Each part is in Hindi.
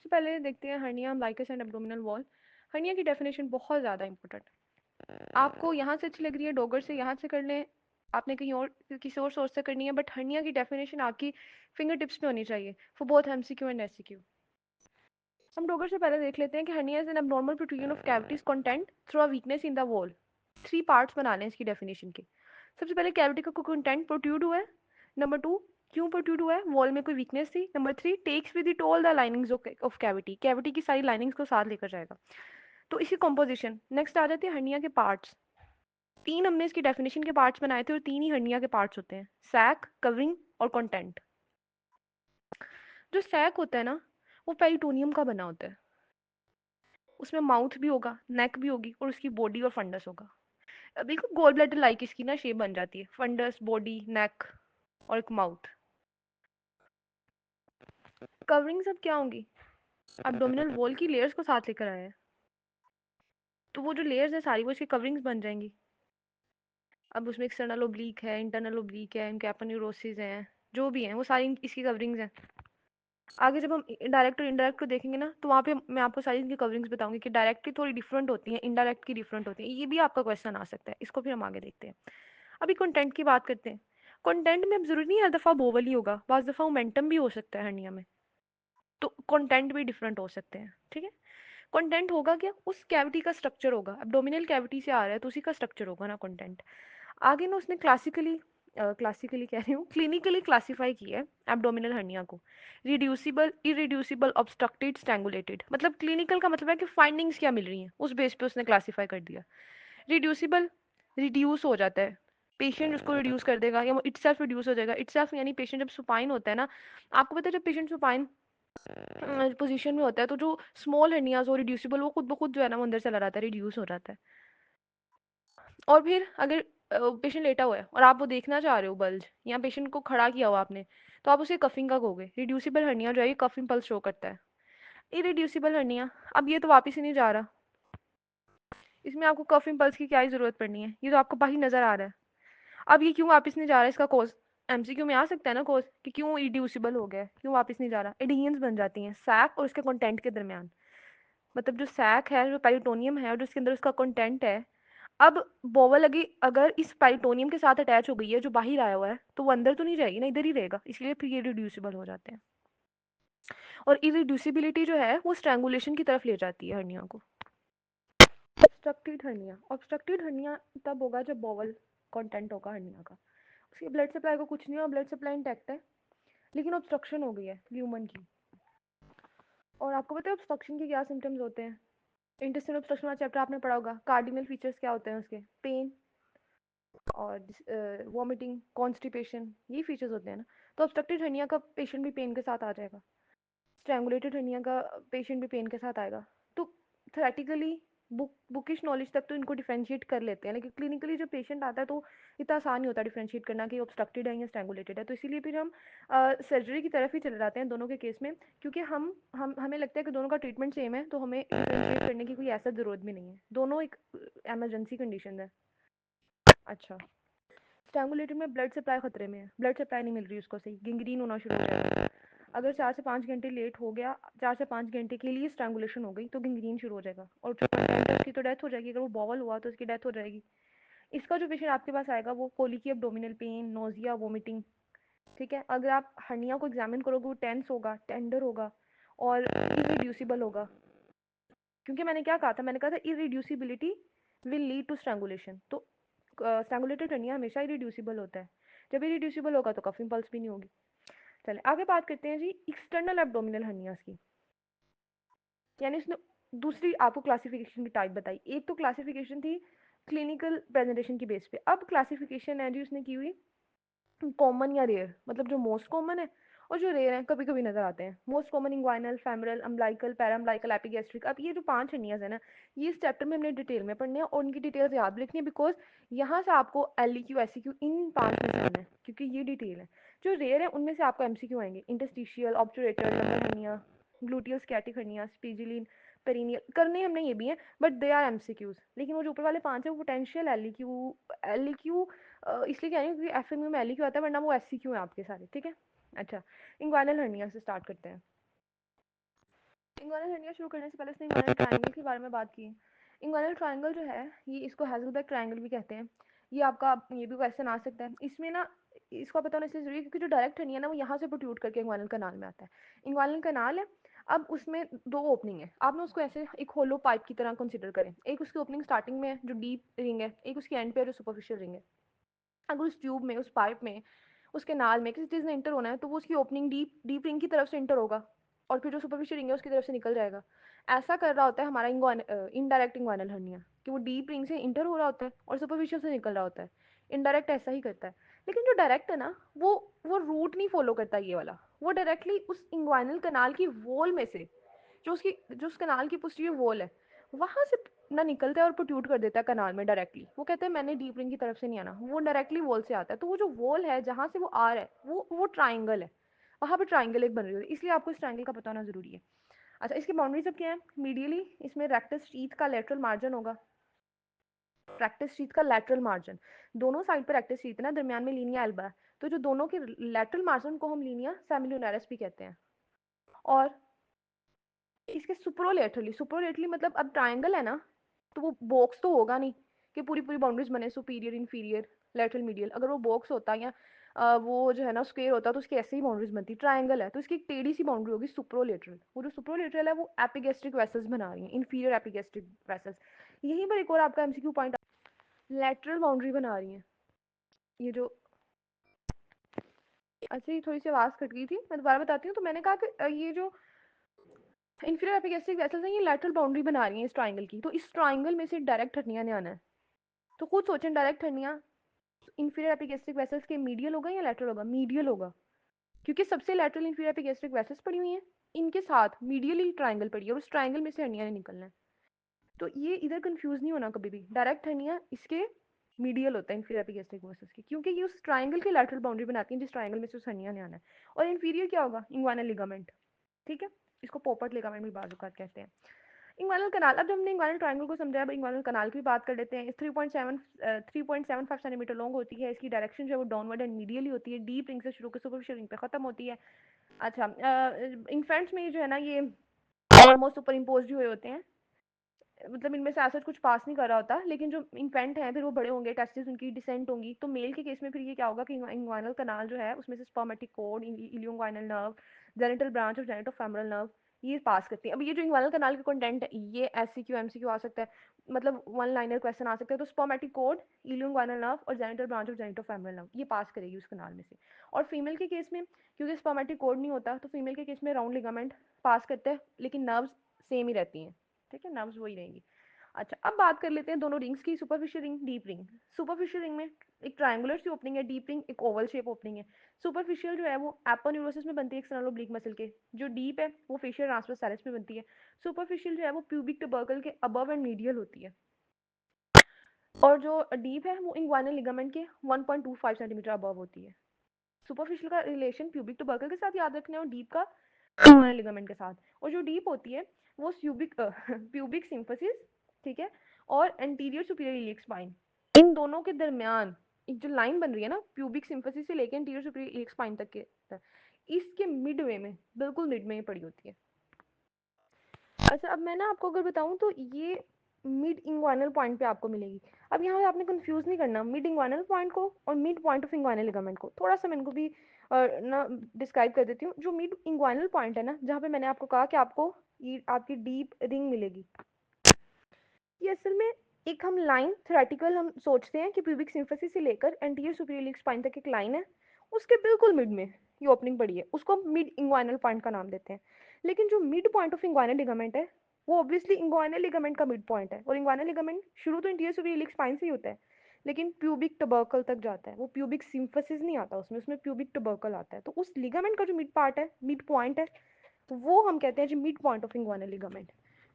सबसे पहले देखते हैं hernia umbilicus and abdominal wall. Hernia की डेफिनेशन बहुत ज़्यादा इंपॉर्टेंट है। आपको यहाँ से अच्छी लग रही है डोगर से, यहाँ से कर लें, आपने कहीं और किसी और सोर्स से करनी है, बट हर्निया की डेफिनेशन आपकी फिंगर टिप्स पे होनी चाहिए for both MCQ and SCQ. हम डोगर से पहले देख लेते हैं कि hernia is an abnormal protrusion of cavities content through a weakness in the wall. 3 parts बना लें इसकी डेफिनेशन के। सबसे पहले कैविटी का कंटेंट प्रोट्रूड हुआ है। नंबर 2, क्यों प्रोट्रूड हुआ है, वॉल में कोई वीकनेस थी। Number 3, takes with it all the linings of cavity, cavity की सारी लाइनिंग्स को साथ लेकर जाएगा। तो इसी कॉम्पोजिशन। नेक्स्ट आ जाते हैं हर्निया के पार्ट्स। 3 हमने इसकी डेफिनेशन के पार्ट्स बनाए थे और 3 ही हर्निया के पार्ट्स होते हैं, सैक, कवरिंग और कंटेंट। जो सैक होता है ना, वो पेरिटोनियम का बना होता है। उसमें माउथ भी होगा, नेक भी होगी और उसकी बॉडी और फंडस होगा। बिल्कुल गोल ब्लैडर लाइक इसकी ना शेप बन जाती है, फंडस, बॉडी, नेक और एक माउथ। कवरिंग सब क्या होंगी, एब्डोमिनल वॉल की लेयर्स को साथ लेकर आया है, तो वो जो लेयर्स है सारी वो इसकी कवरिंग्स बन जाएंगी। अब उसमें एक्सटर्नल ओब्लीक है, इंटरनल ओब्लीक है, कैपन्यूरोसिस है, जो भी है वो सारी इसकी कवरिंग्स हैं। आगे जब हम डायरेक्ट और इनडायरेक्ट को देखेंगे ना, तो वहाँ पे मैं आपको सारी इनकी कवरिंग्स बताऊंगी कि डायरेक्ट की थोड़ी डिफरेंट होती है, इनडायरेक्ट की डिफरेंट होती है। ये भी आपका क्वेश्चन आ सकता है, इसको फिर हम आगे देखते हैं। अभी कंटेंट की बात करते हैं। कंटेंट में अब जरूरी नहीं हर दफ़ा बोवल ही होगा, बाज़ दफ़ा मोमेंटम भी हो सकता है हर्निया में, तो कंटेंट भी डिफरेंट हो सकते हैं। ठीक है, कंटेंट होगा क्या, उस कैविटी का स्ट्रक्चर होगा, एब्डोमिनल कैविटी से आ रहा है तो उसी का स्ट्रक्चर होगा ना कंटेंट। आगे ना उसने क्लासिकली कह रही हूँ, क्लिनिकली क्लासीफाई किया है एब्डोमिनल हर्निया को, रिड्यूसिबल, इरिड्यूसिबल, ऑब्स्ट्रक्टेड, स्ट्रैंगुलेटेड। मतलब क्लिनिकल का मतलब है कि फाइंडिंग्स क्या मिल रही हैं, उस बेस पे उसने क्लासीफाई कर दिया। रिड्यूसिबल, रिड्यूस हो जाता है, पेशेंट उसको रिड्यूस कर देगा या वो इटसेल्फ रिड्यूस हो जाएगा। इटसेल्फ यानी पेशेंट जब सुपाइन होता है ना, आपको पता है जब पेशेंट सुपाइन पोजीशन में होता है तो जो स्मॉल हर्नियाज हो रिड्यूसिबल, वो खुद ब खुद जो है ना वो अंदर चला जाता है, रिड्यूस हो जाता है। और फिर अगर पेशेंट लेटा हुआ है और आप वो देखना चाह रहे हो बल्ज, या पेशेंट को खड़ा किया हुआ आपने, तो आप उसे कफिंग का कहोगे। रिड्यूसिबल हर्निया जो है ये कफिंग पल्स शो करता है। इरिड्यूसिबल हर्निया, अब ये तो वापस ही नहीं जा रहा, इसमें आपको कफिंग पल्स की क्या ही जरूरत पड़नी है, ये तो आपको बाहर नजर आ रहा है। अब ये क्यों वापस नहीं जा रहा है, इसका कॉज एमसीक्यू में आ सकता है ना कॉज, कि क्यों रिड्यूसिबल हो गया है, क्यों वापस नहीं जा रहा। एडहेजन्स बन जाती हैं सैक और उसके कंटेंट के दरमियान। मतलब जो सैक है, जो पेरिटोनियम है और जिसके अंदर उसका कंटेंट है, अब बोवल लगी अगर इस पेरिटोनियम के साथ अटैच हो गई है जो बाहर आया हुआ है, तो वो अंदर तो नहीं जाएगी ना, इधर ही रहेगा, इसलिए फिर ये रिड्यूसिबल हो जाते हैं। और इरिड्यूसिबिलिटी जो है वो स्ट्रैंगुलेशन की तरफ ले जाती है हर्निया को। ऑब्स्ट्रक्टेड हर्निया, ऑब्स्ट्रक्टेड हर्निया तब होगा जब बोवल कंटेंट होगा हर्निया का, उसकी ब्लड सप्लाई को कुछ नहीं हुआ, ब्लड सप्लाई इंटैक्ट है, लेकिन ऑब्स्ट्रक्शन हो गई है ल्यूमन की। और आपको पता है ऑब्स्ट्रक्शन के क्या सिम्टम्स होते हैं, इंटेस्टाइनल ऑब्स्ट्रक्शन वाला चैप्टर आपने पढ़ा होगा, कार्डिनल फीचर्स क्या होते हैं उसके, पेन और वॉमिटिंग, कॉन्स्टिपेशन, ये फीचर्स होते हैं ना। तो ऑब्स्ट्रक्टेड हर्निया का पेशेंट भी पेन के साथ आ जाएगा, स्ट्रैंगुलेटेड हर्निया का पेशेंट भी पेन के साथ आएगा। तो थेरेटिकली बुकिश नॉलेज तक तो इनको डिफ्रेंशिएट कर लेते हैं, लेकिन क्लिनिकली जब पेशेंट आता है तो इतना आसान नहीं होता डिफ्रेंशिएट करना कि ऑब्स्ट्रक्टेड है या स्ट्रैंगुलेटेड है। तो इसीलिए फिर हम सर्जरी की तरफ ही चले जाते हैं दोनों के केस में, क्योंकि हम हमें लगता है कि दोनों का ट्रीटमेंट सेम है, तो हमें डिफ्रेंशिएट करने की कोई ऐसा ज़रूरत भी नहीं है, दोनों एक एमरजेंसी कंडीशन है। अच्छा, स्ट्रैंगुलेटेड में ब्लड सप्लाई खतरे में है, ब्लड सप्लाई नहीं मिल रही उसको सही, गिंग्रीन होना शुरू हो जाएगा। अगर 4 से 5 घंटे लेट हो गया, 4 से 5 घंटे के लिए स्ट्रैंगुलेशन हो गई तो गिंग्रीन शुरू हो जाएगा, और जो कंटेंट है उसकी तो डेथ हो जाएगी, अगर वो बॉवल हुआ तो उसकी डेथ हो जाएगी। इसका जो पेशेंट आपके पास आएगा वो colicky abdominal pain, nausea, vomiting. ठीक है, अगर आप हर्निया को एग्जामिन करोगे वो टेंस होगा, टेंडर होगा और इरिड्यूसिबल होगा। क्योंकि मैंने क्या कहा था, मैंने कहा था इरिड्यूसिबिलिटी विल लीड टू स्ट्रैंगुलेशन, तो स्ट्रैंगुलेटेड हर्निया हमेशा इरिड्यूसिबल होता है। जब इरिड्यूसिबल होगा तो कफिंग पल्स भी नहीं होगी। चले आगे बात करते हैं जी एक्सटर्नल एब्डोमिनल हर्नियास की। यानी उसने दूसरी आपको क्लासिफिकेशन की टाइप बताई, एक तो क्लासिफिकेशन थी क्लिनिकल प्रेजेंटेशन की बेस पे, अब क्लासिफिकेशन है जी उसने की हुई कॉमन या रेयर, मतलब जो मोस्ट कॉमन है और जो रेयर है कभी कभी नजर आते हैं। Most common inguinal, femoral, umbilical, paraumbilical, epigastric. अब ये जो 5 हर्नियाज है ना, ये इस चैप्टर में हमने डिटेल में पढ़ने हैं और उनकी डिटेल्स याद लिखनी है, बिकॉज यहाँ से आपको एलईक्यू, एसईक्यू इन 5 में से आना है, क्योंकि ये डिटेल है। जो रेयर है उनमें से आपको एमसीक्यू आएंगे, interstitial, obturator, lumbar hernia, gluteal sciatic hernia, Spigelian, perineal, करने हमने ये भी हैं बट दे आर एमसीक्यूज। लेकिन वो जो ऊपर वाले 5 है वो पोटेंशियल एलईक्यू, एलईक्यू इसलिए कह रही हूँ क्योंकि एफएमयू में एलईक्यू आता है, वरना वो एससीक्यू है आपके सारे। ठीक है, अच्छा, इंग्वाइनल हर्निया से स्टार्ट करते हैं। इंग्वानल हर्निया शुरू करने से पहले इसने इंग्वानल ट्रायंगल के बारे में बात की। इंग्वानल ट्रायंगल जो है, ये इसको हेज़लबर्ग ट्रायंगल भी कहते हैं। ये आपका ये भी क्वेश्चन आ सकता है। इसमें ना इसको पता होना इसलिए ज़रूरी है क्योंकि जो डायरेक्ट हर्निया है ना वो यहाँ से प्रोट्रूड करके इंग्वानल कनाल में आता है। इंग्वानल कनाल है, अब उसमें 2 ओपनिंग है। आप ना उसको ऐसे एक होलो पाइप की तरह कंसीडर करें। एक उसकी ओपनिंग स्टार्टिंग में है जो डीप रिंग है, एक उसकी एंड पे है जो सुपरफिशियल रिंग है। अगर उस ट्यूब में, उस पाइप में, उस कैनाल में किसी चीज़ ने इंटर होना है तो वो उसकी ओपनिंग डीप रिंग की तरफ से इंटर होगा और फिर जो सुपरफिशियल रिंग है उसकी तरफ से निकल जाएगा। ऐसा कर रहा होता है हमारा इनडायरेक्ट इंग्वानल हर्निया कि वो डीप रिंग से इंटर हो रहा होता है और सुपरफिशियल से निकल रहा होता है। इनडायरेक्ट ऐसा ही करता है। लेकिन जो डायरेक्ट है ना वो रूट नहीं फॉलो करता ये वाला। वो डायरेक्टली उस इंग्वानल कनाल की वॉल में से जो उस कनाल की पोस्टीरियर वॉल है वहां से ना निकलता है और प्रोट्रूड कर देता है कनाल में डायरेक्टली। वो कहते हैं मैंने डीप रिंग की तरफ से नहीं आना, वो डायरेक्टली वॉल से आता है। तो वो जो वॉल है जहाँ से वो आ रहा है वो ट्राइंगल है, वहाँ पे ट्राइंगल एक बन रही है, इसलिए आपको इस ट्राइंगल का पता होना जरूरी है। अच्छा, इसकी बाउंड्रीज अब क्या है? मीडियली इसमें रेक्टस शीथ का लेटरल मार्जिन होगा। रेक्टस शीथ का लेटरल मार्जिन, दोनों साइड पर रेक्टस शीथ है ना, दरमियान में लीनिया एल्बा है, तो जो दोनों के लेटरल मार्जिन को हम लीनिया सेमिलुनरस भी कहते हैं। और इसके सुप्रोलेटरली मतलब अब ट्राइंगल है ना तो वो बॉक्स तो होगा नहीं कि पूरी पूरी बाउंड्रीज बने सुपीरियर इंफीरियर लेटरल मीडियल। अगर वो बॉक्स होता या वो जो है ना स्क्वायर होता तो उसकी ऐसे ही बाउंड्रीज बनती। ट्राइंगल है तो इसकी एक टेढ़ी सी बाउंड्री होगी सुप्रोलेटरल। वो जो सुप्रोलेटरल है वो एपिगेस्ट्रिक वेसल्स बना रही है, इंफीरियर एपिगेस्ट्रिक वेसल्स। यहीं पर एक और आपका एमसीक्यू पॉइंट, लेटरल बाउंड्री बना रही है ये जो। अच्छा, ये थोड़ी सी आवाज कट गई थी, मैं दोबारा बताती हूँ। तो मैंने कहा कि ये जो इंफीरियर एपिगेस्ट्रिक वेसल्स हैं ये लेटरल बाउंड्री बना रही हैं इस ट्राइंगल की। तो इस ट्राइंगल में से डायरेक्ट हर्निया ने आना है। तो खुद सोचें, direct hernia inferior epigastric vessels के मीडियल होगा या लेटरल होगा? मीडियल होगा, क्योंकि सबसे लेटरल इंफीरियर एपिगेस्ट्रिक वेसल्स पड़ी हुई हैं, इनके साथ मीडियल ही ट्राइंगल पड़ी है और उस ट्राइंगल में से हर्निया ने निकलना है। तो ये इधर कंफ्यूज नहीं होना कभी भी, डायरेक्ट हर्निया इसके मीडियल होता है इंफीरियर एपिगेस्ट्रिक वेसल्स के, क्योंकि ये उस ट्राइंगल की लेटरल बाउंड्री बनाती है जिस ट्राइंगल में से उस हर्निया ने आना है। और इंफीरियर क्या होगा? इंग्वानल लिगामेंट। ठीक है, इसको पोपट लिगामेंट भी बाजुकात कहते हैं। इंग्वानल कनाल, अब जब हमने इंग्वानल ट्रायंगल को समझा, अब इंग्वानल कनाल की भी बात कर लेते हैं। 3.75 सेंटीमीटर लॉन्ग होती है। इसकी डायरेक्शन जो है वो डाउनवर्ड एंड मीडियली होती है, डीप रिंग से शुरू होकर सुपरफिशियल रिंग पे खत्म होती है। अच्छा, इन्फेंट्स में ये जो है ना ये ऑलमोस्ट सुपर इम्पोज हुए होते हैं, मतलब इनमें से ऐसा कुछ पास नहीं कर रहा होता। लेकिन जो इन्फेंट हैं फिर वो बड़े होंगे, टेस्टिस उनकी डिसेंट होंगी। तो मेल के केस में फिर ये क्या होगा कि इंग्वानल कनाल जो है उसमें से spermatic cord, ilioinguinal nerve, genital branch of genitofemoral nerve ये पास करती है। अब ये जो इंग्वानल कनाल के कंटेंट है ये एससीक्यू एमसीक्यू आ सकता है, मतलब वन लाइनर क्वेश्चन आ सकता है। तो स्पर्मेटिक कोड, इलियोइंग्वाइनल नर्व और genital branch of genitofemoral nerve ये पास करेगी उस कनाल में से। और फीमेल के केस में क्योंकि स्पर्मेटिक कोड नहीं होता तो फीमेल के केस में राउंड लिगामेंट पास करते हैं, लेकिन नर्व्स सेम ही रहती हैं। ठीक है, नर्व्स वही रहेंगी। अच्छा, अब बात कर लेते हैं दोनों रिंग्स की, superficial ring, deep ring. Superficial ring में एक ट्रायंगुलर सी ओपनिंग है, डीप रिंग एक ओवल शेप ओपनिंग है। सुपरफिशियल जो है वो एपोन्यूरोसिस में बनती है एक्सटर्नल ओब्लिक मसल के, जो डीप है वो फेशियल ट्रांसवर्स सैलस में बनती है। सुपरफिशियल जो है वो प्यूबिक टबर्कल के अबव एंड मीडियल होती है, और जो डीप है वो इंग्वाइनल लिगामेंट के 1.25 सेंटीमीटर अबव होती है। सुपरफिशियल का रिलेशन प्यूबिक टबर्कल के साथ याद रखना है और डीप का इंग्वाइनल लिगामेंट के साथ। और जो डीप होती है वो प्यूबिक सिम्फसिस, ठीक है, और एंटीरियर सुपीरियर इलियक स्पाइन, इन दोनों के दरमियान एक जो लाइन बन रही है ना प्यूबिक सिम्फसिस से लेकर एंटीरियर सुपीरियर इलियक स्पाइन तक के, इसके मिडवे में, बिल्कुल मिड में पड़ी होती है। अच्छा, अब मैं ना आपको अगर बताऊं तो ये मिड इंग्वाइनल पॉइंट पे आपको मिलेगी। अब यहाँ पे आपने कंफ्यूज नहीं करना मिड इंग्वाइनल पॉइंट को और mid point of inguinal ligament को। थोड़ा सा मैं इनको भी ना डिस्क्राइब कर देती हूँ। जो मिड इंग्वाइनल पॉइंट है ना, जहाँ पे मैंने आपको कहा कि आपको ये आपकी डीप रिंग मिलेगी, ये असल में एक हम लाइन थ्योरेटिकल हम सोचते हैं कि प्यूबिक सिम्फसिस से लेकर एंटीरियर सुपीरियर इलियक स्पाइन तक एक लाइन है, उसके बिल्कुल मिड में ये ओपनिंग पड़ी है, उसको हम मिड इंग्वाइनल पॉइंट का नाम देते हैं। लेकिन जो mid point of inguinal ligament है वो ऑब्वियसली इंग्वाइनल लिगामेंट का मिड पॉइंट है, और इंग्वाइनल लिगामेंट शुरू तो इंटीरियर सुपीरियर इलियक स्पाइन से ही होता है, लेकिन प्यूबिक टबर्कल तक जाता है। वो प्यूबिक सिम्फसिस नहीं आता उसमें, उसमें प्यूबिक टबर्कल आता है। तो उस लिगामेंट का जो मिड पार्ट है, मिड पॉइंट है, तो वो हम कहते हैं जी mid point of inguinal ligament.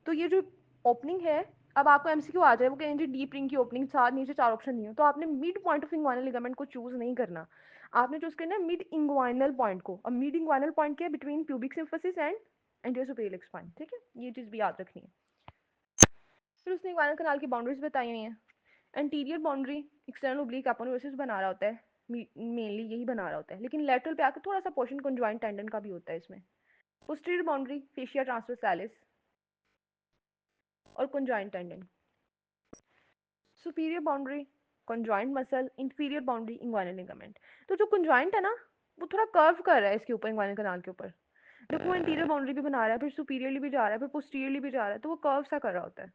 तो ये जो ओपनिंग है, अब आपको एमसीक्यू आ जाए वो कहेंगे डीप रिंग की ओपनिंग साथ नीचे 4 ऑप्शन नहीं हो, तो आपने mid point of inguinal ligament को चूज नहीं करना, आपने चूज करना है मिड इंग्वाइनल पॉइंट को। अब मिड इंग्वाइनल पॉइंट के between pubic symphysis and anterior superior iliac spine. ठीक है, ये चीज भी याद रखनी है। फिर उसने इंग्वाइनल कनाल की बाउंड्रीज बताई हुई हैं। Anterior boundary external oblique aponeurosis बना रहा होता है, मेनली यही बना रहा होता है, लेकिन लेटरल पे आकर थोड़ा सा पोर्शन कंजॉइंट टेंडन का भी होता है इसमें। पोस्टीरियर बाउंड्री फेशिया ट्रांसवर्सालिस और conjoint tendon. Superior boundary conjoint muscle, inferior boundary inguinal ligament. तो जो कंजॉइंट है ना वो थोड़ा कर्व कर रहा है इसके ऊपर, इंग्वाइनल कनाल के ऊपर। देखो वो इंटीरियर बाउंड्री भी बना रहा है, फिर सुपीरियरली भी जा रहा है, फिर पोस्टीरियरली भी जा रहा है, तो वो कर्व सा कर रहा होता है।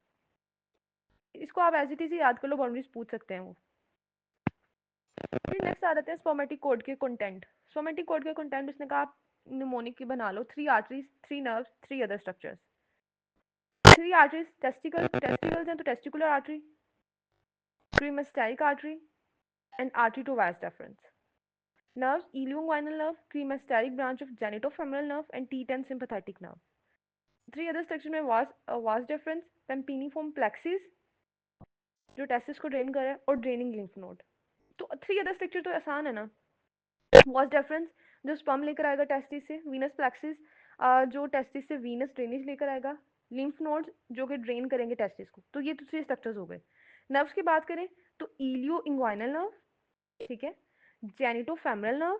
इसको आप एज इट इज याद कर लो, बाउंड्रीज पूछ सकते हैं वो। फिर नेक्स्ट आ जाते हैं स्पर्मेटिक कोड के कंटेंट। स्पर्मेटिक कोड के कंटेंट उसने कहा आप निमोनिक की बना लो, 3 arteries, 3 nerves, 3 other structures. 3 arteries testicles हैं तो testicular artery, cremasteric artery and artery to vas deferens. Nerves, ilioinguinal nerve, cremasteric branch of genitofemoral nerve and T10 sympathetic nerve. Three other structures में vas deferens, pampiniform plexus जो टेस्टिस को ड्रेन कर रहा है और ड्रेनिंग लिम्फ नोड। तो थ्री अदर स्ट्रक्चर तो आसान है ना। वास डेफरेंस जो स्पर्म लेकर आएगा टेस्टिस से, वीनस प्लेक्सिस जो टेस्टिस से वीनस ड्रेनेज लेकर आएगा, लिम्फ नोड्स जो कि ड्रेन करेंगे टेस्टिस को। तो ये तो थ्री स्ट्रक्चर्स हो गए। नर्व्स की बात करें तो इलियो इंग्वाइनल नर्व, ठीक है, जेनिटोफेमरल नर्व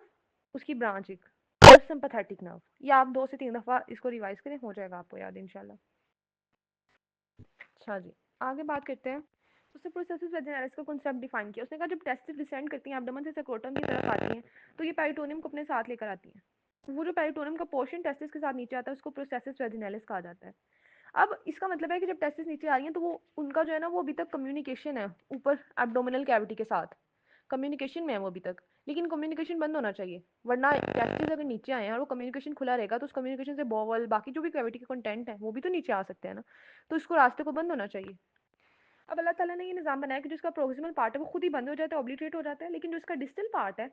उसकी ब्रांच एक, और सिंपैथेटिक नर्व। ये आप 2 से 3 दफा इसको रिवाइज करें, हो जाएगा आपको याद इंशाल्लाह। अच्छा जी, आगे बात करते हैं। उसने प्रोसेसिस वेजिनालिस का कॉन्सेप्ट डिफाइन किया। उसने कहा जब टेस्टिस डिसेंड करती हैं एब्डोमेन से स्क्रोटम की तरफ आती हैं तो ये पेरिटोनियम को अपने साथ लेकर आती हैं। वो जो पेरिटोनियम का पोर्शन टेस्टिस के साथ नीचे आता है उसको प्रोसेसिस वेजिनालिस कहा जाता है। अब इसका मतलब है कि जब टेस्टिस नीचे आ रही हैं तो वो उनका जो है ना वो अभी तक कम्युनिकेशन है ऊपर एब्डोमिनल कैविटी के साथ, कम्युनिकेशन में है वो अभी तक। लेकिन कम्युनिकेशन बंद होना चाहिए, वरना टेस्टिस अगर नीचे आए हैं और वो कम्युनिकेशन खुला रहेगा तो उस कम्युनिकेशन से बॉवल बाकी जो भी कैविटी के कंटेंट है वो भी तो नीचे आ सकते हैं ना। तो इसको रास्ते को बंद होना चाहिए। अब अल्लाह ताला ने ये निज़ाम बनाया कि जिसका प्रोक्सिमल पार्ट है वो खुद ही बंद हो जाता है, ऑब्लिटरेट हो जाता है, लेकिन जो इसका डिस्टल पार्ट है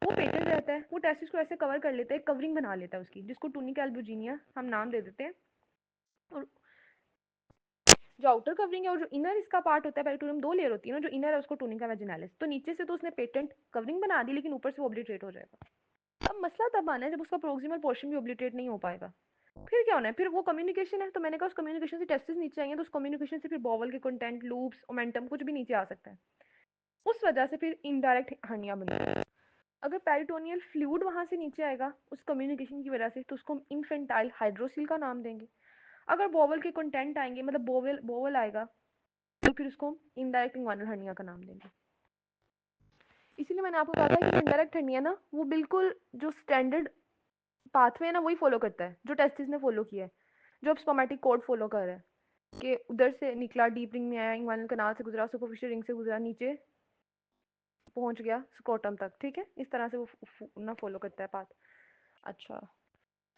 वो पेटेंट रहता है। वो टेस्टिस को ऐसे कवर कर लेता है, कवरिंग बना लेता है उसकी, जिसको टूनिका एल्बुजिनिया हम नाम दे देते हैं। और जो आउटर कवरिंग है और जो इनर इसका पार्ट होता है, पेरिटोनियम 2 लेयर होती है ना, जो इनर है उसको टूनिका वेजिनालिस। तो नीचे से तो उसने पेटेंट कवरिंग बना दी, लेकिन ऊपर से वो ऑब्लिटरेट हो जाएगा। अब मसला तब आना है जब उसका प्रोक्सिमल पोर्शन भी ऑब्लिटरेट नहीं हो पाएगा। फिर क्या होना है, फिर वो कम्युनिकेशन है, तो मैंने कहा उस कम्युनिकेशन से टेस्टिस नीचे आएंगे तो उस कम्युनिकेशन से फिर बॉवल के कंटेंट, लूप्स, ओमेंटम कुछ भी नीचे आ सकता है। उस वजह से फिर इनडायरेक्ट हर्निया बनती है। अगर पेरिटोनियल फ्लूइड वहां से नीचे आएगा उस कम्युनिकेशन की वजह से तो उसको हम इन्फेंटाइल हाइड्रोसिल का नाम देंगे। अगर बोवल के कंटेंट आएंगे, मतलब बोवल बोवल आएगा, तो फिर उसको हम इनडायरेक्ट इंग्वानल हर्निया का नाम देंगे। इसीलिए मैंने आपको कहा था कि इनडायरेक्ट हर्निया ना वो बिल्कुल जो स्टैंडर्ड पाथवे है ना वही फॉलो करता है जो टेस्टिस ने फॉलो किया है, जो अब स्पर्मेटिक कोड फॉलो कर रहा है कि उधर से निकला, डीप रिंग में आया, इंग्वानल कनाल से गुजरा, सुपरफिशियल रिंग से गुजरा, नीचे पहुंच गया स्क्रोटम तक। ठीक है, इस तरह से वो ना फॉलो करता है पाथ। अच्छा,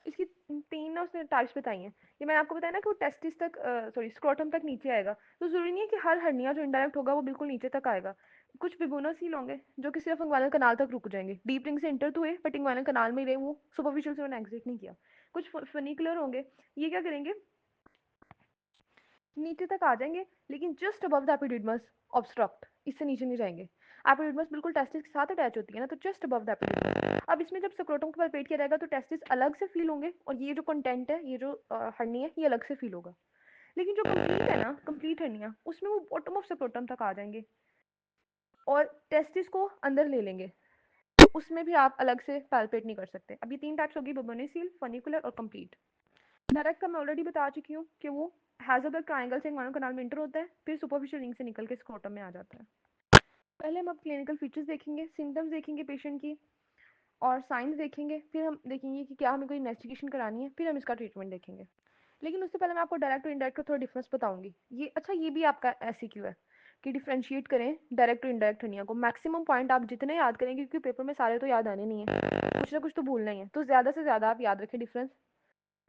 इसकी 3 ना उसने टाइप्स बताई हैं। ये मैंने आपको बताया ना कि वो टेस्टिस तक, सॉरी स्क्रोटम तक नीचे आएगा। तो ज़रूरी नहीं है कि हर हर्निया जो इनडायरेक्ट होगा वो बिल्कुल नीचे तक आएगा। कुछ बिबोनासील होंगे जो कि सिर्फ इंग्वानल कनाल तक रुक जाएंगे, डीप रिंग से इंटर तो हुए बट इंग्वानल कनाल में ही रहे, वो सुपरफिशियल से उन्होंने एग्जिट नहीं किया। कुछ फनिकुलर होंगे, ये क्या करेंगे, नीचे तक आ जाएंगे लेकिन just above the epididymis, obstruct, इससे नीचे नहीं जाएंगे। एपिडिडमस बिल्कुल टेस्टिस के साथ अटैच होती है ना, तो जस्ट अबव द एपिडिडमस। अब इसमें जब स्क्रोटम को पलपेट किया जाएगा तो टेस्टिस अलग से फील होंगे और ये जो कंटेंट है, ये जो हर्नी है, ये अलग से फील होगा। लेकिन जो कंप्लीट है ना, कंप्लीट हर्निया, उसमें वो बॉटम ऑफ स्क्रोटम तक आ जाएंगे और टेस्टिस को अंदर ले लेंगे। तो उसमें भी आप अलग से पैल्पेट नहीं कर सकते। अब ये 3 टाइप्स होगी, बबोनेसील, फनिकुलर और कंप्लीट। डायरेक्ट का मैं ऑलरेडी बता चुकी हूँ कि वो हैज़र्बर्ग ट्रायंगल से इंग्वानल कनाल में इंटर होता है, फिर सुपरफिशियल रिंग से निकल के स्क्रोटम में आ जाता है। पहले हम अब क्लिनिकल फीचर्स देखेंगे, सिम्टम्स देखेंगे पेशेंट की और साइंस देखेंगे, फिर हम देखेंगे कि क्या हमें कोई इन्वेस्टिगेशन करानी है, फिर हम इसका ट्रीटमेंट देखेंगे। लेकिन उससे पहले मैं आपको डायरेक्ट और इनडायरेक्ट का थोड़ा डिफरेंस बताऊंगी। ये अच्छा, ये भी आपका एससीक्यू है कि डिफरेंशिएट करें डायरेक्ट और इनडायरेक्ट हर्निया को। मैक्सिमम पॉइंट आप जितने याद करेंगे, क्योंकि पेपर में सारे तो याद आने नहीं है, कुछ ना कुछ तो भूलना ही है, तो ज़्यादा से ज़्यादा आप याद रखें डिफरेंस।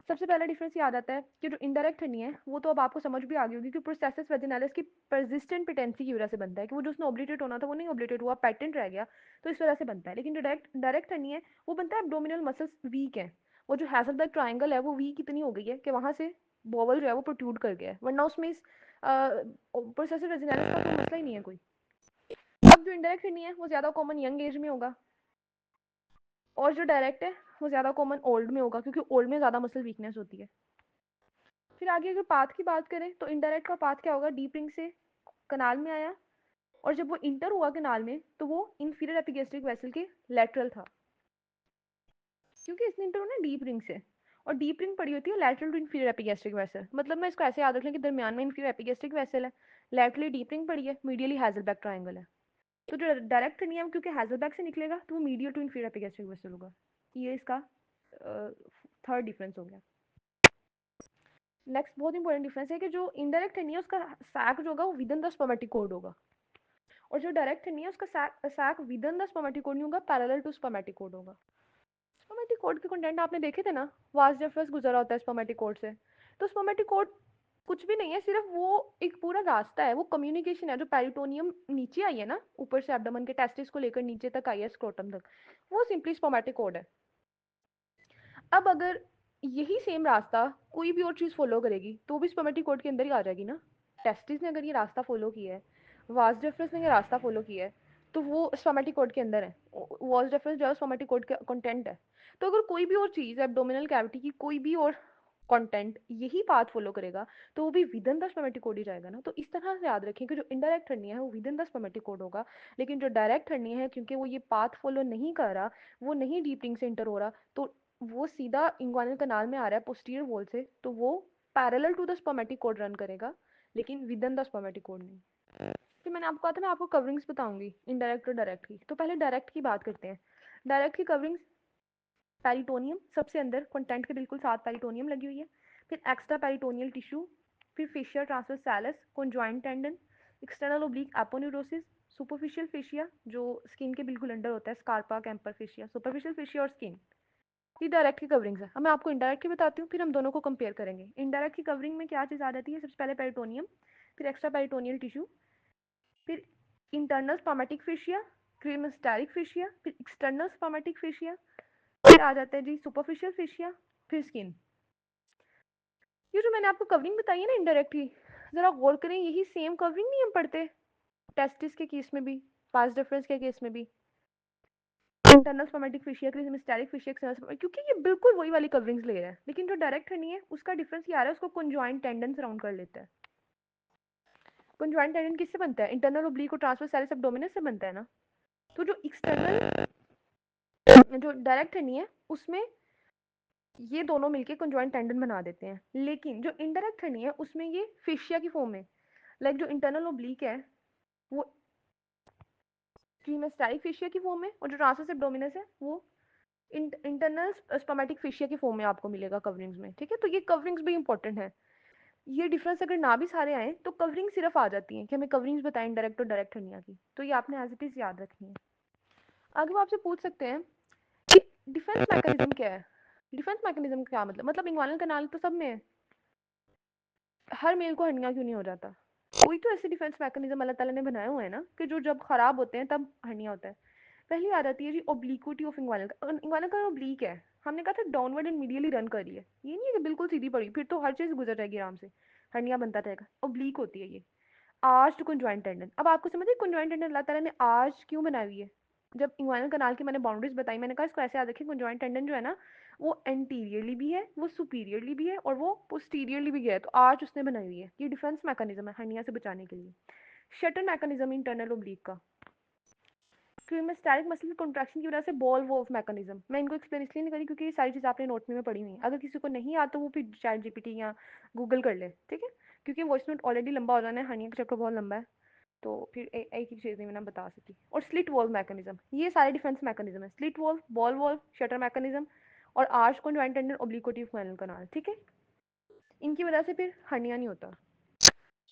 सबसे पहला डिफरेंस याद आता है कि जो इनडायरेक्ट हर्निया है वो तो अब आपको समझ भी आ गई होगी कि प्रोसेसिस वेजिनालिस की परसिस्टेंट पेटेंसी की वजह से बनता है, कि वो जो उसने ऑब्लिटेट होना था वो नहीं ऑब्लिटेट हुआ, पैटेंट रह गया, तो इस वजह से बनता है। लेकिन जो डायरेक्ट हर्निया है वो बनता है एब्डोमिनल मसल्स वीक है। वो जो हैज़र्बर्ग ट्रायंगल है वो वीक इतनी हो गई है कि वहाँ से बॉवल जो है वो प्रोट्रूड कर गया है, वरना उसमें इस प्रोसेसिस वेजिनालिस का तो मसला ही नहीं है कोई। अब जो इनडायरेक्ट हर्निया है वो ज़्यादा कॉमन यंग एज में होगा, और जो डायरेक्ट है वो ज़्यादा कॉमन ओल्ड में होगा, क्योंकि ओल्ड में ज़्यादा मसल वीकनेस होती है। फिर आगे अगर पाथ की बात करें तो इनडायरेक्ट का पाथ क्या होगा, डीप रिंग से कनाल में आया और जब वो इंटर हुआ कनाल में तो वो इंफीरियर एपिगेस्ट्रिक वेसल के लेटरल था, क्योंकि इसने इंटर होना डीप रिंग से, और डीप रिंग पड़ी होती है lateral to inferior epigastric vessel. मतलब मैं इसको ऐसे याद रख लें कि दरमियान में इंफीरियर एपिगैस्ट्रिक वेसल है, लैटरली डीप रिंग पड़ी है, मीडियली हैजलबैक ट्रायंगल है। तो जो डायरेक्ट हर्निया क्योंकि हैजलबैक से निकलेगा तो वो medial to inferior epigastric vessel होगा। ये इसका थर्ड डिफरेंस हो गया। नेक्स्ट बहुत इंपॉर्टेंट डिफरेंस है कि जो इनडायरेक्ट हर्निया उसका सैक जो होगा वो within the spermatic cord होगा, और जो डायरेक्ट हर्निया उसका sac within the spermatic cord नहीं होगा, पैरेलल टू स्पर्मेटिक कोड होगा। स्पर्मेटिक कोड के कंटेंट आपने देखे थे ना, वास डेफरस गुजरा होता है स्पर्मेटिक कोड से। तो स्पर्मेटिक कोड कुछ भी नहीं है, सिर्फ वो एक पूरा रास्ता है, वो कम्युनिकेशन है। जो पेरिटोनियम नीचे आई है ना, ऊपर से एब्डोमेन के टेस्टिस को लेकर नीचे तक आई है स्क्रोटम तक, वो सिंपली स्पर्मेटिक कोड है। अब अगर यही सेम रास्ता कोई भी और चीज़ फॉलो करेगी तो वो भी स्पर्मेटिक कोड के अंदर ही आ जाएगी ना। टेस्टिस ने अगर ये रास्ता फॉलो किया है, वास डेफरस ने ये रास्ता फॉलो किया है, तो वो स्पर्मेटिक कोड के अंदर है। वास डेफरस जो है स्पर्मेटिक कोड का कंटेंट है। तो अगर कोई भी और चीज़ एब्डोमिनल कैविटी की कोई भी और कंटेंट यही पाथ फॉलो करेगा तो वो भी within the spermatic cord ही जाएगा ना। तो इस तरह से याद रखें कि जो इनडायरेक्ट हर्निया है वो within the spermatic cord होगा, लेकिन जो डायरेक्ट हर्निया है क्योंकि वो ये पाथ फॉलो नहीं कर रहा, वो नहीं डीप रिंग से इंटर हो रहा, तो वो सीधा इंग्वानल कनाल में आ रहा है पोस्टीरियर वॉल से, तो वो parallel to the spermatic cord run करेगा, लेकिन within the spermatic cord नहीं। फिर मैंने आपको कहा था मैं आपको कवरिंग्स बताऊंगी इनडायरेक्ट और डायरेक्ट की। तो पहले डायरेक्ट की बात करते हैं। डायरेक्ट की कवरिंग्स पेरिटोनियम सबसे अंदर कंटेंट के बिल्कुल साथ पेरिटोनियम लगी हुई है, फिर एक्स्ट्रा पेरिटोनियल टिश्यू, फिर fascia transversalis, conjoint tendon, external oblique aponeurosis, superficial fascia जो स्किन के बिल्कुल अंडर होता है, स्कारपा कैंपर फेशिया, सुपरफिशियल फेशिया और स्किन। ये डायरेक्ट की कवरिंग्स है। अब मैं आपको इनडायरेक्ट की बताती हूँ, फिर हम दोनों को कंपेयर करेंगे। इनडायरेक्ट की कवरिंग में क्या चीज़ आ जाती है, सबसे पहले पेरिटोनियम, फिर एक्स्ट्रा पेरिटोनियल टिश्यू, फिर इंटरनल स्पर्मेटिक फेशिया, क्रीमस्टैरिक फेशिया, फिर एक्सटर्नल स्पर्मेटिक फेशिया, फिर आ जाता है जी सुपरफिशियल फेशिया, फिर स्किन। ये जो मैंने आपको कवरिंग बताई है ना इनडायरेक्ट की, जरा गौर करें, यही सेम कवरिंग नहीं हम पढ़ते टेस्टिस के केस में भी, पास डिफरेंस के केस में भी, इंटरनल स्पर्मेटिक फेशिया, क्रीमस्टैरिक फेशिया, क्योंकि ये बिल्कुल वही वाली कवरिंग्स ले रहा है। लेकिन जो डायरेक्ट हर्निया है उसका डिफरेंस ये आ रहा है, उसको कॉन्जॉइंट टेंडन सराउंड कर लेता है। कॉन्जॉइंट टेंडन किससे बनता है, इंटरनल ओब्लिक और ट्रांसवर्स एब्डोमिनस से बनता है ना। तो जो एक्सटर्नल जो डायरेक्ट हर्निया है उसमें ये दोनों मिलके कॉन्जॉइंट टेंडन बना देते हैं, लेकिन जो इनडायरेक्ट हर्निया है उसमें ये फेशिया की फॉर्म में, लाइक जो इंटरनल ओब्लिक है वो क्रीमस्टैरिक फेशिया की फॉर्म में, और जो ट्रांसवर्स एब्डोमिनस है वो इंटरनल स्पर्मेटिक फेशिया की फॉर्म में आपको मिलेगा कवरिंग्स में। ठीक है, तो ये कवरिंग्स भी इंपॉर्टेंट है। ये डिफरेंस अगर ना भी सारे आए तो कवरिंग सिर्फ आ जाती है कि हमें कवरिंग्स बताएं डायरेक्ट और डायरेक्ट हर्निया की, तो ये आपने एज इट इज याद रखनी है। आगे वो आपसे पूछ सकते हैं कि डिफेंस मैकेनिज्म क्या है। डिफेंस मैकेनिज्म क्या मतलब इंग्वानल कनाल तो सब में है, हर मेल को हर्निया क्यों नहीं हो जाता। कोई तो ऐसे डिफेंस मैकेनिज्म अल्लाह ताला ने बनाए हुए हैं ना कि जो जब खराब होते हैं तब हर्निया होता है। पहली आ जाती है जी ओब्लिक्विटी ऑफ इंग्वानल। इंग्वानल का ओब्लिक है, हमने कहा था डाउनवर्ड एंड मीडियली रन कर रही है, ये नहीं है कि बिल्कुल सीधी पड़ी, फिर तो हर चीज़ गुजर जाएगी आराम से, हर्निया बनता रहेगा। ओब्लिक होती है ये। आर्च्ड कॉन्जॉइंट टेंडन, अब आपको समझ है कॉन्जॉइंट टेंडन अल्लाह ताला ने आर्च क्यों बनाई हुई है। जब इंग्वानल कनाल की मैंने बाउंड्रीज बताई, मैंने कहा इसको ऐसे याद रखें, कॉन्जॉइंट टेंडन जो है ना वो एंटीरियरली भी है, वो सुपीरियरली भी है, और वो पोस्टीरियरली भी गया है, तो आर्च उसने बनाई हुई है। ये डिफेंस मैकेनिज्म है हर्निया से बचाने के लिए। शटर मैकेनिज्म इंटरनल ओब्लिक का, क्रीमेस्टैटिक मसल की कॉन्ट्रैक्शन की वजह से बॉल वॉल्व मैकेनिज्म। मैं इनको एक्सप्लेन इसलिए नहीं करी क्योंकि ये सारी चीज़ आपने नोट में पढ़ी हुई है, अगर किसी को नहीं आता वो फिर चैट जीपीटी या गूगल कर ले, ठीक है, क्योंकि वॉइस नोट ऑलरेडी लंबा हो जाना है, हर्निया का चैप्टर बहुत लंबा है, तो फिर एक ही चीज़ नहीं मैं बता सकी। और स्लिट वॉल्व मैकेनिज्म, ये सारे डिफेंस मैकेनिज्म है, slit valve, ball valve, shutter mechanism और arch conjoint tendon obliquity of spinal canal, ठीक है, इनकी वजह से फिर हर्निया नहीं होता।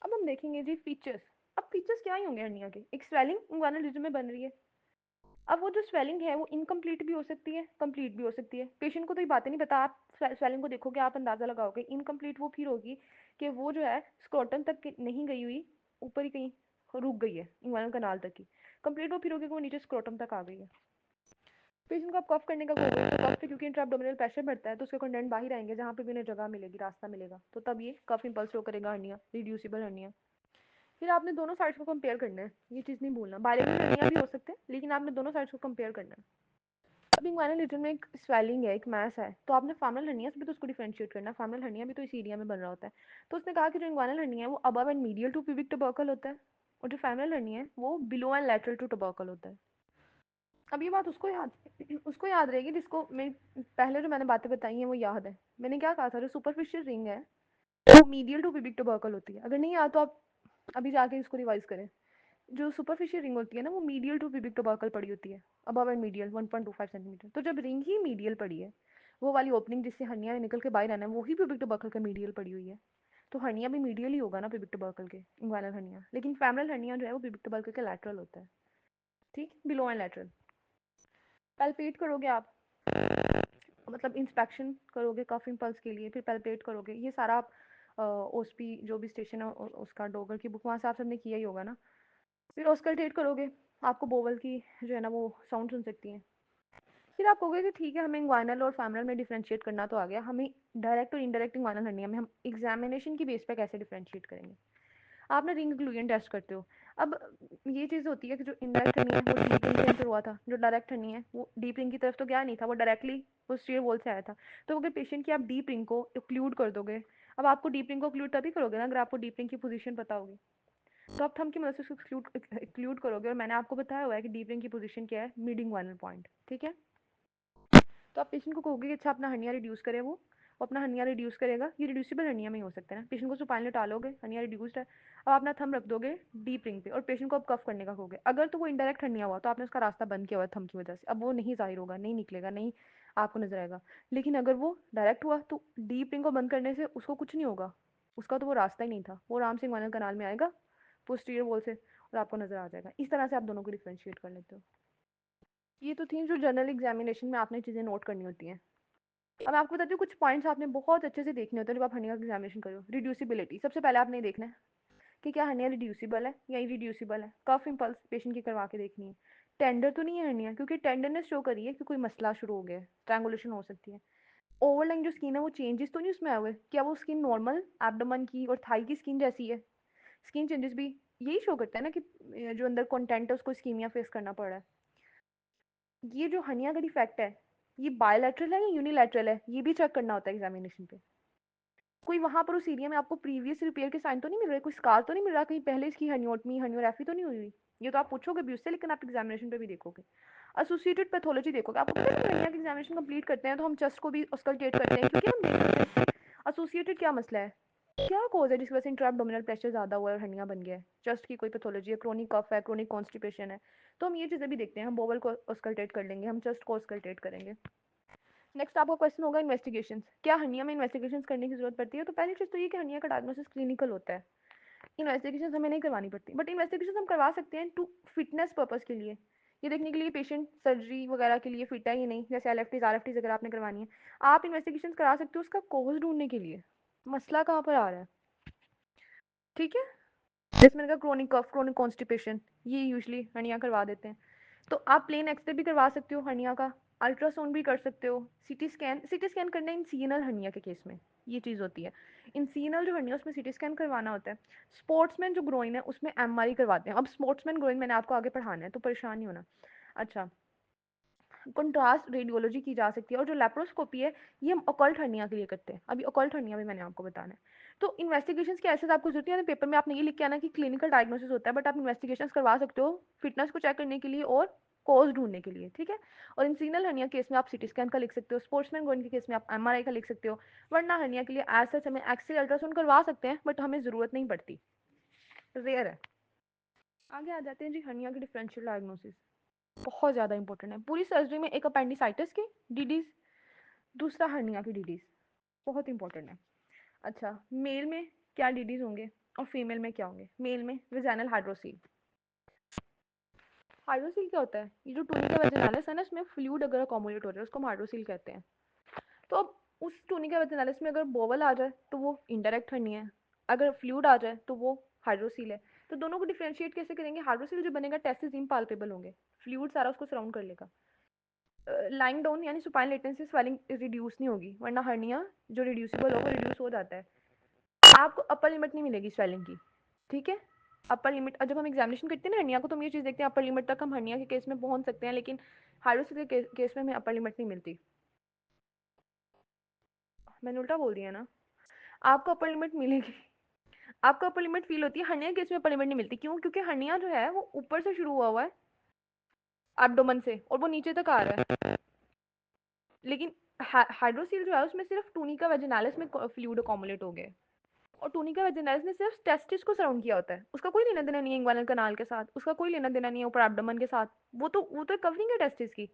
अब हम देखेंगे जी फीचर्स। अब फीचर्स क्या ही होंगे हर्निया के, एक स्वेलिंग इंग्वानल रीजन में बन रही है। अब वो जो स्वेलिंग है वो इनकम्प्लीट भी हो सकती है, कंप्लीट भी हो सकती है। पेशेंट को तो ये बातें नहीं पता, आप स्वेलिंग को देखोगे आप अंदाजा लगाओगे। इनकम्प्लीट वो फिर होगी कि वो जो है स्क्रोटम तक नहीं गई हुई, ऊपर ही कहीं रुक गई है इंग्वानल कनाल तक की। कंप्लीट वो फिर होगी कि वो नीचे स्क्रोटम तक आ गई है। पेशेंट को आप कफ करने का कोई कफ पे क्योंकि इंट्राअब्डोमिनल प्रेशर बढ़ता है तो उसके कंटेंट बाहर आएंगे जहाँ पे भी उन्हें जगह मिलेगी, रास्ता मिलेगा, तो तब ये कफ इंपल्स शो करेगा हर्निया, रिड्यूसिबल हर्निया। फिर आपने दोनों साइड्स को कंपेयर करना है, ये चीज़ नहीं भूलना। बायलेटरल हर्निया भी हो सकते हैं लेकिन आपने दोनों साइड्स को कंपेयर करना है। अब इंग्वानल रीजन में एक स्वेलिंग है, एक मैस है, तो आपने फार्मल हर्निया से भी तो उसको डिफरेंशिएट करना है। फार्मल हर्निया भी तो इसी एरिया में बन रहा होता है। तो उसने कहा कि जो इंग्वानल हर्निया है वो above and medial to pubic tubercle होता है, और जो फैमल हर्निया है वो below and lateral to tubercle होता है। अब ये बात उसको याद रहेगी जिसको मैं पहले जो मैंने बातें बताई हैं वो याद है। मैंने क्या कहा था, जो सुपरफिशियल रिंग है वो मीडियल टू प्यूबिक टबर्कल होती है। अगर नहीं याद तो आप अभी जाके इसको रिवाइज करें। जो सुपरफिशियल रिंग होती है ना वो मीडियल टू प्यूबिक टबर्कल पड़ी होती है, अबव एंड मीडियल 1.25 सेंटीमीटर। तो जब रिंग ही मीडियल पड़ी है, वो वाली ओपनिंग जिससे हर्निया निकल के बाहर आना है, वो ही प्यूबिक टबर्कल का मीडियल पड़ी हुई है। तो हर्निया भी मीडियल ही होगा ना प्यूबिक टबर्कल के, इंग्वाइनल हर्निया। लेकिन फैमरल हर्निया जो है वो प्यूबिक टबर्कल के लैटरल होता है, ठीक, बिलो एंड लैटरल। पैल्पेट करोगे आप, मतलब इंस्पेक्शन करोगे कफ इम्पल्स के लिए, फिर पैल्पेट करोगे, ये सारा आप ओसपी जो भी स्टेशन है उसका डोगर की बुक वहाँ से आप सबने किया ही होगा ना। फिर ऑस्कल्टेट करोगे, आपको बोवल की जो है ना वो साउंड सुन सकती हैं। फिर आप कहोगे कि ठीक है हमें इंग्वाइनल और फैमरल में डिफरेंशिएट करना तो आ गया, हमें डायरेक्ट और इनडायरेक्ट इंग्वाइनल हर्निया में हम एग्जामिनेशन की बेस पे कैसे डिफरेंशिएट करेंगे। आप ना रिंग ग्लूजन टेस्ट करते हो। अब ये चीज़ होती है कि जो इनडायरेक्ट हनी है वो डीप रिंग से एंटर हुआ था, जो डायरेक्ट हनी है वो डीप रिंग की तरफ तो गया नहीं था, वो डायरेक्टली पोस्टीरियर वॉल से आया था। तो अगर पेशेंट की आप डीप रिंग को ओक्लूड कर दोगे, अब आपको डीप रिंग को ओक्लूड तभी करोगे ना अगर आपको डीप रिंग की पोजीशन पता होगी। तो आप थंब की मदद से उसको एक्सक्लूड करोगे, और मैंने आपको बताया हुआ है कि डीप रिंग की पोजीशन क्या है, मिड इंग्वाइनल पॉइंट, ठीक है। तो आप पेशेंट को कहोगे कि अच्छा अपना हर्निया रिड्यूस करे, वो अपना हर्निया रिड्यूस करेगा, ये रिड्यूसिबल हर्निया में ही हो सकता है ना। पेशेंट को सुपाइल डालोगे, हर्निया रिड्यूस्ड है, अब अपना थंब रख दोगे डीप रिंग पे और पेशेंट को अब कफ करने का कहोगे। अगर तो वो इनडायरेक्ट हर्निया हुआ तो आपने उसका रास्ता बंद किया हुआ है थंब की वजह से, अब वो नहीं जाहिर होगा, नहीं निकलेगा, नहीं आपको नजर आएगा। लेकिन अगर वो डायरेक्ट हुआ तो डीप रिंग को बंद करने से उसको कुछ नहीं होगा, उसका तो वो रास्ता ही नहीं था, वो आराम से इंग्वाइनल कनाल में आएगा पोस्टीरियर वॉल से और आपको नजर आ जाएगा। इस तरह से आप दोनों को डिफरेंशिएट कर लेते हो। ये तो थी जो जनरल एग्जामिनेशन में आपने चीज़ें नोट करनी होती हैं। अब मैं आपको बताती हूँ कुछ पॉइंट्स आपने बहुत अच्छे से देखने होते हैं जब आप हर्निया का एग्जामिनेशन करो। रिड्यूसिबिलिटी, सबसे पहले आपने देखना है कि क्या हर्निया रिड्यूसिबल है या इरिड्यूसिबल है। कफ इम्पल्स पेशेंट की करवा के देखनी है। टेंडर तो नहीं है हर्निया, क्योंकि टेंडरनेस शो करी है कि कोई मसला शुरू हो गया है, स्ट्रैंगुलेशन हो सकती है। ओवरलाइन जो स्किन है वो चेंजेस तो नहीं उसमें आए हुए, क्या वो स्किन नॉर्मल एब्डोमेन की और थाई की स्किन जैसी है। स्किन चेंजेस भी यही शो करता है ना कि जो अंदर कंटेंट है उसको स्कीमिया फेस करना पड़ रहा है। ये जो हर्निया का डिफेक्ट है ये बायलैटरल है या यूनिलैटरल है, ये भी चेक करना होता है एग्जामिनेशन पे। कोई वहां पर उस एरिया में आपको प्रीवियस रिपेयर के साइन तो नहीं मिल रहे, कोई स्कार तो नहीं मिल रहा, कहीं पहले इसकी हर्नियोटमी हर्नियोग्राफी तो नहीं हुई हुई। ये तो आप पूछोगे भी उससे, लेकिन आप एग्जामिनेशन पे भी देखोगे। एसोसिएटेड पैथोलॉजी देखोगे, आपको पता है जब हर्निया की एग्जामिनेशन कंप्लीट करते हैं तो हम चेस्ट को भी ऑस्कल्टेट करते हैं, क्योंकि हम देख सकते हैं एसोसिएटेड क्या मसला है, क्या कोज है जिसकी वजह से इंट्राएब्डोमिनल प्रेशर ज्यादा हुआ है और हर्निया बन गया है। चेस्ट की कोई पैथोलॉजी है, क्रोनिक कफ है, क्रोनिक कॉन्स्टिपेशन है, तो हम ये चीजें भी देखते हैं। हम बोवल को ऑस्कल्टेट कर लेंगे, हम चेस्ट को ऑस्कल्टेट करेंगे। नेक्स्ट आपका क्वेश्चन होगा इन्वेस्टिगेशंस, क्या हर्निया में इन्वेस्टिगेशंस करने की जरूरत पड़ती है। तो पहली चीज तो ये कि हर्निया का डायग्नोसिस क्लिनिकल होता है, इन्वेस्टिगेशंस हमें नहीं करवानी पड़ती, बट इन्वेस्टिगेशंस हम करवा सकते हैं टू फिटनेस पर्पस के लिए, ये देखने के लिए पेशेंट सर्जरी वगैरह के लिए फिट है या नहीं, जैसे एलएफटीज आरएफटीज अगर आपने करवानी है आप इन्वेस्टिगेशंस करा सकते हो उसका कोज ढूंढने के लिए, मसला कहाँ पर आ रहा है, ठीक है। जैसे मैंने कहा क्रोनिक कफ, क्रोनिक कॉन्स्टिपेशन, ये यूजली हर्निया करवा देते हैं। तो आप प्लेन एक्सरे भी करवा सकते हो हर्निया का, अल्ट्रासाउंड भी कर सकते हो, सिटी स्कैन करना इंसीनल हर्निया के केस में, ये चीज़ होती है। इंसीनल जो हर्निया उसमें सिटी स्कैन करवाना होता है। स्पोर्ट्समैन जो ग्रोइन है उसमें एमआरआई करवाते हैं। अब स्पोर्ट्समैन ग्रोइन मैंने आपको आगे पढ़ाना है तो परेशान नहीं होना। अच्छा, कंट्रास्ट रेडियोलॉजी की जा सकती है, और जो लेप्रोस्कोपी है ये हम ऑकल्ट हर्निया के लिए करते हैं। अभी ऑकल्ट हर्निया भी मैंने आपको बताना है। तो इन्वेस्टिगेशंस की ऐसे तो आपको जरूरत है, पेपर में आपने ये लिख के आना कि क्लिनिकल डायग्नोसिस होता है, बट आप इन्वेस्टिगेशंस करवा सकते हो फिटनेस को चेक करने के लिए और कॉज ढूंढने के लिए, ठीक है। और इंसीनल हर्निया केस में आप सिटी स्कैन का लिख सकते हो, स्पोर्ट्समैन गोइन के केस में आप एमआरआई का लिख सकते हो। वरना हर्निया के लिए एज सच हमें एक्सरे अल्ट्रासाउंड करवा सकते हैं, बट हमें जरूरत नहीं पड़ती, रेयर है। आगे आ जाते हैं जी हर्निया की डिफरेंशियल डायग्नोसिस, बहुत ज़्यादा इंपॉर्टेंट है पूरी सर्जरी में। एक अपेंडिसाइटिस की डीडीज, दूसरा हर्निया की डीडीज, बहुत इंपॉर्टेंट है। अच्छा, मेल में क्या डीडीज होंगे और फीमेल में क्या होंगे। मेल में वेजाइनल हाइड्रोसील। हाइड्रोसील क्या होता है, ये जो टूनिका वेजिनालिस है ना इसमें फ्लूइड अगर अकोमोडेट हो रहा है उसको हम हाइड्रोसील कहते हैं। तो अब उस टूनिका वेजिनालिस में अगर बोवल आ जाए तो वो इनडायरेक्ट हर्निया है, अगर फ्लूइड आ जाए तो वो हाइड्रोसील है। तो दोनों को डिफरेंशिएट कैसे करेंगे, हाइड्रोसील जो बनेगा टेस्टिस इम्पाल्पेबल होंगे, फ्लूइड सारा उसको सराउंड कर लेगा। लाइंग डाउन यानी सुपाइन लेटेंसी स्वेलिंग रिड्यूस नहीं होगी, वरना हर्निया जो रिड्यूसिबल हो वो रिड्यूस हो जाता है। आपको अपर लिमिट नहीं मिलेगी स्वेलिंग की, ठीक है। अपर लिमिट जब हम एग्जामिनेशन करते हैं ना हर्निया को तो हम ये चीज़ देखते हैं अपर लिमिट तक हम हर्निया के केस में पहुंच सकते हैं, लेकिन हाइड्रोसिल के केस में हमें अपर लिमिट नहीं मिलती। मैंने उल्टा बोल दिया ना, आपको अपर लिमिट मिलेगी, आपको अपर लिमिट फील होती है, हर्निया केस में अपर लिमिट नहीं मिलती। क्यों, क्योंकि हर्निया जो है वो ऊपर से शुरू हुआ हुआ है, एब्डोमेन से, और वो नीचे तक आ रहा है। लेकिन हाइड्रोसील जो है उसमें सिर्फ टूनिका वेजिनालिस में फ्लूइड अकोमुलेट हो गए, और टूनिका वेजिनालिस ने सिर्फ टेस्टिस को सराउंड किया होता है, उसका कोई लेना देना नहीं है इंग्वानल कनाल के साथ, उसका कोई लेना देना नहीं है ऊपर एब्डोमेन के साथ। वो तो कवरिंग है टेस्टिस की।